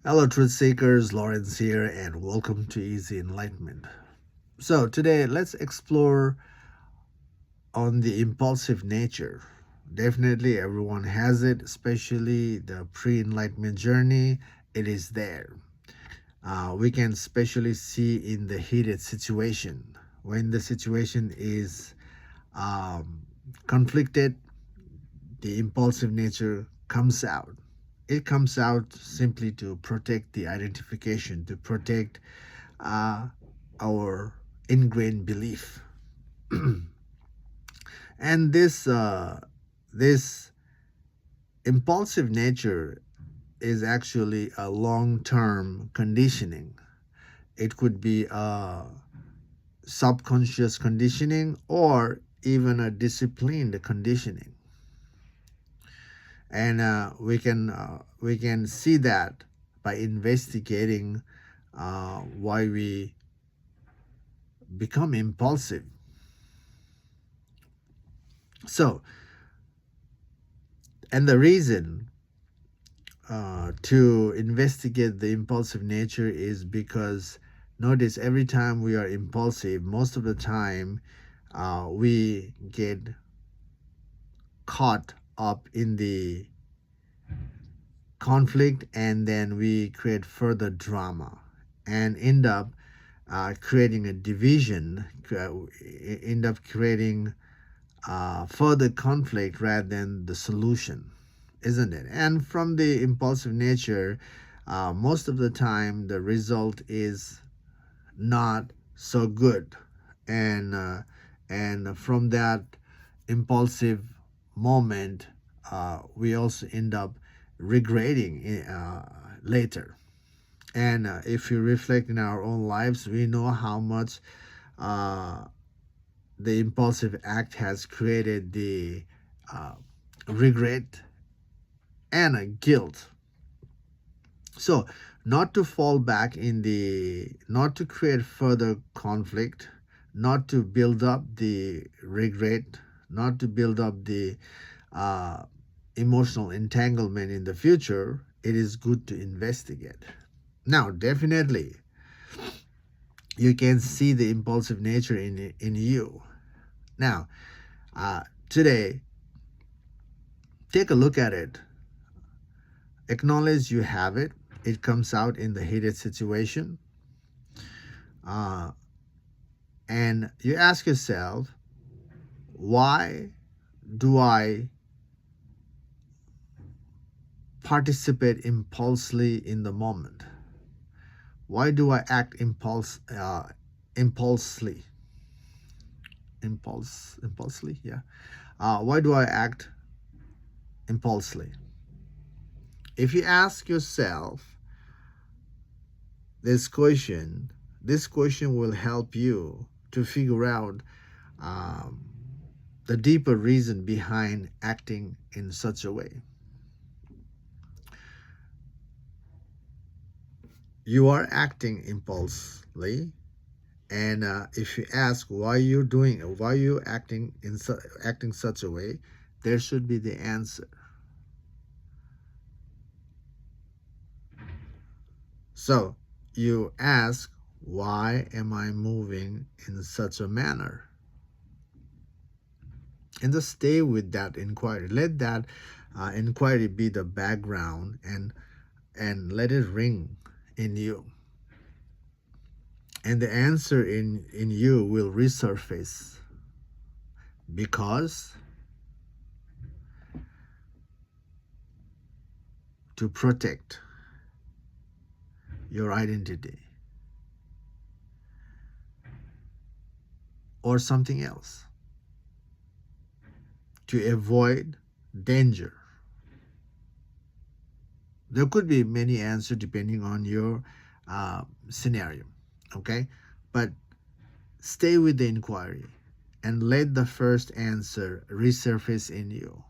Hello, truth seekers. Lawrence here, and welcome to Easy Enlightenment. So, today let's explore on the impulsive nature. Definitely, everyone has it, especially the pre enlightenment journey. It is there. We can especially see in the heated situation when the situation is um, conflicted, the impulsive nature comes out. It comes out simply to protect the identification, to protect uh, our ingrained belief. And this impulsive nature is actually a long-term conditioning. It could be a subconscious conditioning or even a disciplined conditioning, and we can see that by investigating why we become impulsive. So, and the reason to investigate the impulsive nature is because notice every time we are impulsive, most of the time we get caught up in the conflict, and then we create further drama and end up creating a division, end up creating further conflict rather than the solution, isn't it? And from the impulsive nature, most of the time the result is not so good, and from that impulsive moment, we also end up regretting later. And if you reflect in our own lives, we know how much uh, the impulsive act has created the uh, regret and a guilt. So, not to fall back in the, not to create further conflict, not to build up the regret, not to build up the uh, emotional entanglement in the future, it is good to investigate. Now, definitely, you can see the impulsive nature in you. Now, today, take a look at it. Acknowledge you have it. It comes out in the heated situation. Uh, and you ask yourself, why do I participate impulsively in the moment? Why do I act impulsively? Impulsively, yeah. Why do I act impulsively? If you ask yourself this question will help you to figure out um, the deeper reason behind acting in such a way. You are acting impulsively, and if you ask why you acting such a way, there should be the answer. So you ask, why am I moving in such a manner? And just stay with that inquiry. Let that inquiry be the background, and let it ring in you. And the answer in you will resurface, because to protect your identity or something else, to avoid danger. There could be many answers depending on your scenario, okay? But stay with the inquiry and let the first answer resurface in you.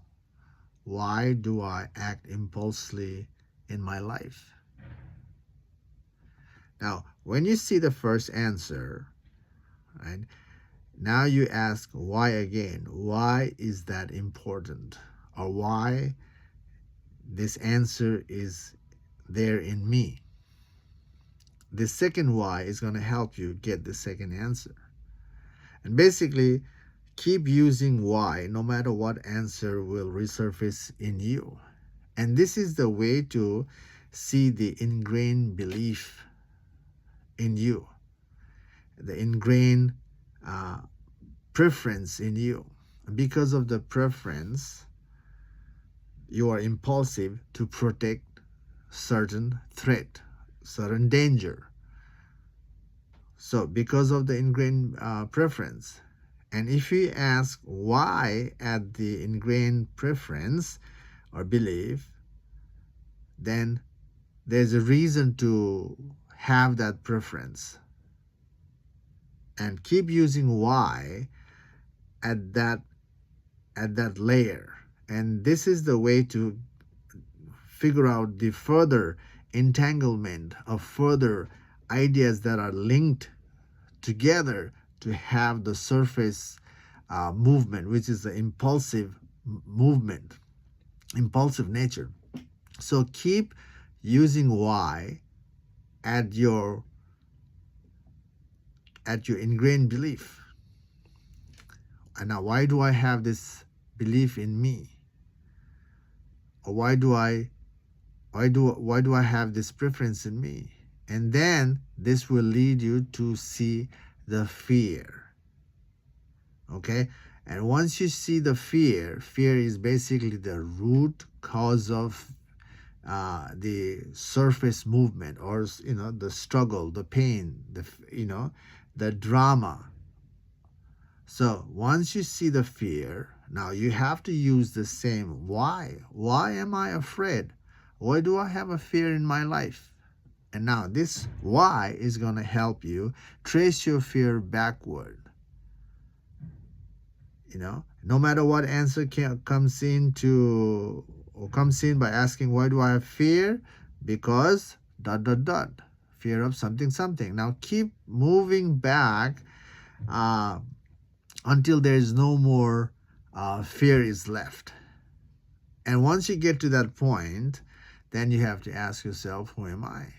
Why do I act impulsively in my life? Now, when you see the first answer, right, now you ask why again. Why is that important? Or why this answer is there in me? the second why is going to help you get the second answer. And basically, keep using why no matter what answer will resurface in you. And this is the way to see the ingrained belief in you, the ingrained uh, preference in you. Because of the preference, you are impulsive to protect certain threat, certain danger. So, because of the ingrained preference, and if you ask why at the ingrained preference or belief, then there's a reason to have that preference. And keep using why at that layer. And this is the way to figure out the further entanglement of further ideas that are linked together to have the surface movement, which is the impulsive movement, impulsive nature. So keep using why at your ingrained belief. And now, why do I have this belief in me? Or why do I have this preference in me? And then this will lead you to see the fear. Okay? And once you see the fear is basically the root cause of the surface movement, or the struggle, the pain, the drama. So once you see the fear, now you have to use the same why. Why am I afraid? Why do I have a fear in my life? And now this why is going to help you trace your fear backward. No matter what answer comes in by asking why do I have fear? Because ... fear of something something. Now keep moving back until there is no more fear is left. And once you get to that point, then you have to ask yourself, who am I?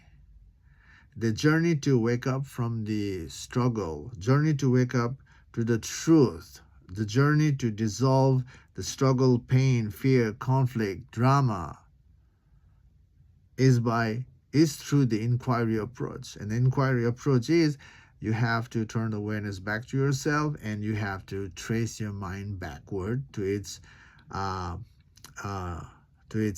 The journey to wake up from the struggle, journey to wake up to the truth, the journey to dissolve the struggle, pain, fear, conflict, drama is through the inquiry approach. And the inquiry approach is you have to turn awareness back to yourself, and you have to trace your mind backward to its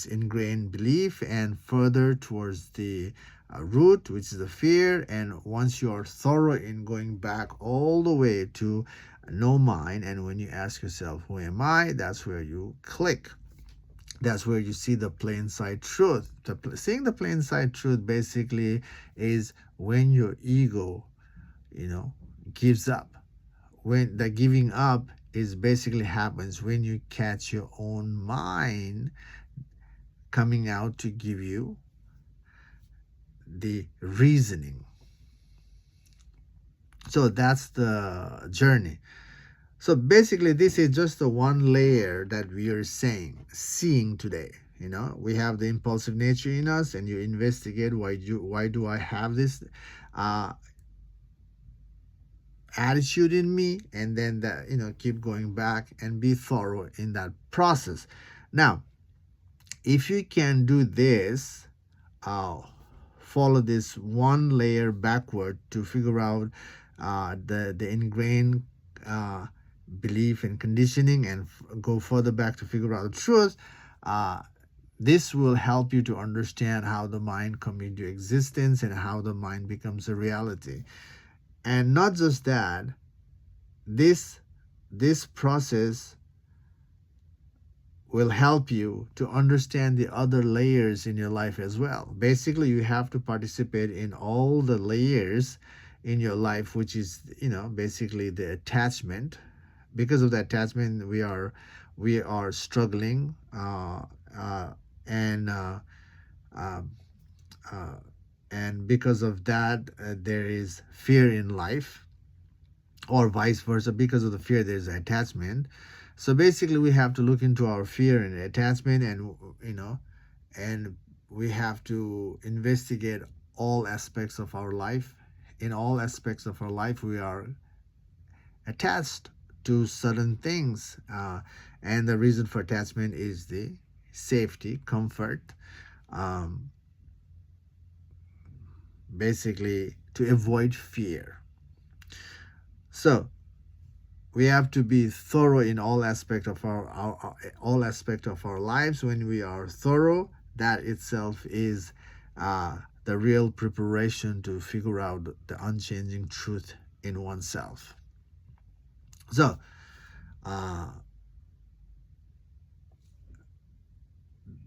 ingrained belief, and further towards the root, which is the fear. And once you are thorough in going back all the way to no mind, and when you ask yourself, who am I? That's where you click. That's where you see the plain sight truth. Seeing the plain sight truth basically is when your ego, gives up. When the giving up is basically happens when you catch your own mind coming out to give you the reasoning. So that's the journey. So basically, this is just the one layer that we are seeing today. We have the impulsive nature in us, and you investigate why do I have this attitude in me, and then that keep going back and be thorough in that process. Now, if you can do this, follow this one layer backward to figure out the ingrained belief and conditioning, and go further back to figure out the truth. This will help you to understand how the mind comes into existence and how the mind becomes a reality. And not just that, this process will help you to understand the other layers in your life as well. Basically, you have to participate in all the layers in your life, which is basically the attachment. Because of the attachment, we are struggling, and because of that, there is fear in life, or vice versa. Because of the fear, there is attachment. So basically, we have to look into our fear and attachment, and we have to investigate all aspects of our life. In all aspects of our life, we are attached to certain things, and the reason for attachment is the safety, comfort, um, basically to avoid fear. So we have to be thorough in all aspect of our all aspect of our lives. When we are thorough, that itself is the real preparation to figure out the unchanging truth in oneself. So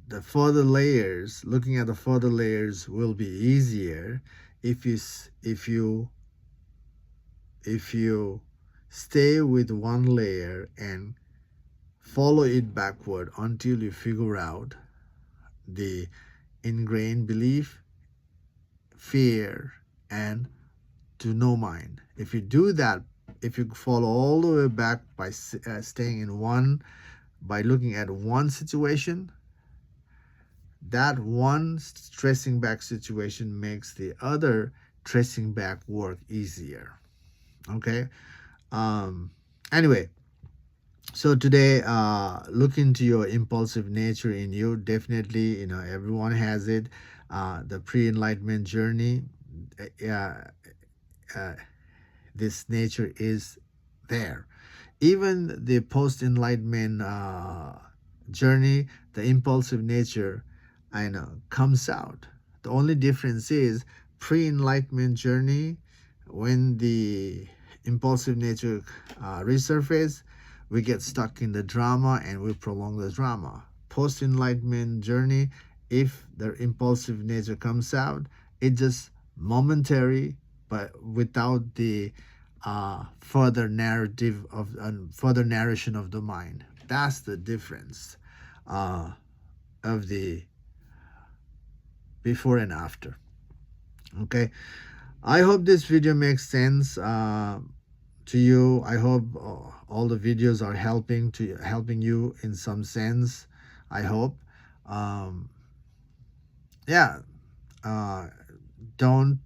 the further layers, looking at the further layers will be easier if you stay with one layer and follow it backward until you figure out the ingrained belief, fear, and to no mind. If you do that, if you follow all the way back by staying in one, by looking at one situation, that one tracing back situation makes the other tracing back work easier. Okay. Anyway, so today, look into your impulsive nature in you. Definitely, everyone has it. The pre-enlightenment journey, uh, uh, this nature is there. Even the post-enlightenment journey, the impulsive nature, I know, comes out. The only difference is pre-enlightenment journey, when the impulsive nature resurface, we get stuck in the drama and we prolong the drama. Post-enlightenment journey, if the impulsive nature comes out, it just momentary, but without the further narrative of further narration of the mind. That's the difference of the before and after. Okay, I hope this video makes sense to you. I hope all the videos are helping you in some sense. I hope. Yeah. Don't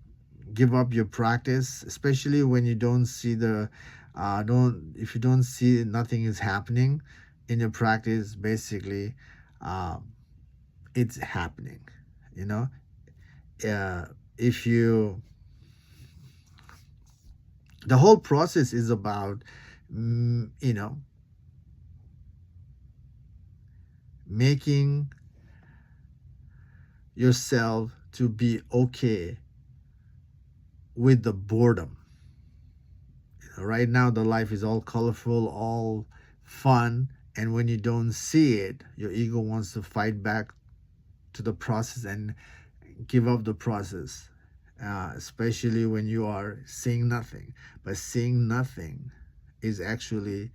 give up your practice, especially when you don't see the don't if you don't see nothing is happening in your practice. Basically, it's happening. You know, if you the whole process is about making yourself to be okay with the boredom. Right now the life is all colorful, all fun, and when you don't see it, your ego wants to fight back to the process and give up the process, especially when you are seeing nothing. But seeing nothing is actually,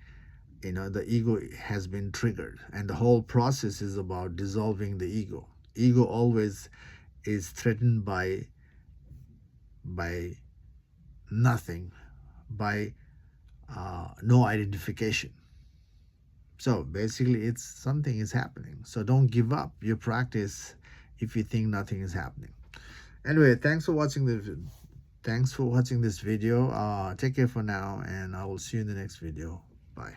the ego has been triggered, and the whole process is about dissolving the ego. Ego always is threatened by nothing, by no identification. So basically, it's something is happening. So don't give up your practice if you think nothing is happening. Anyway, thanks for watching this video. Take care for now, and I will see you in the next video. Bye.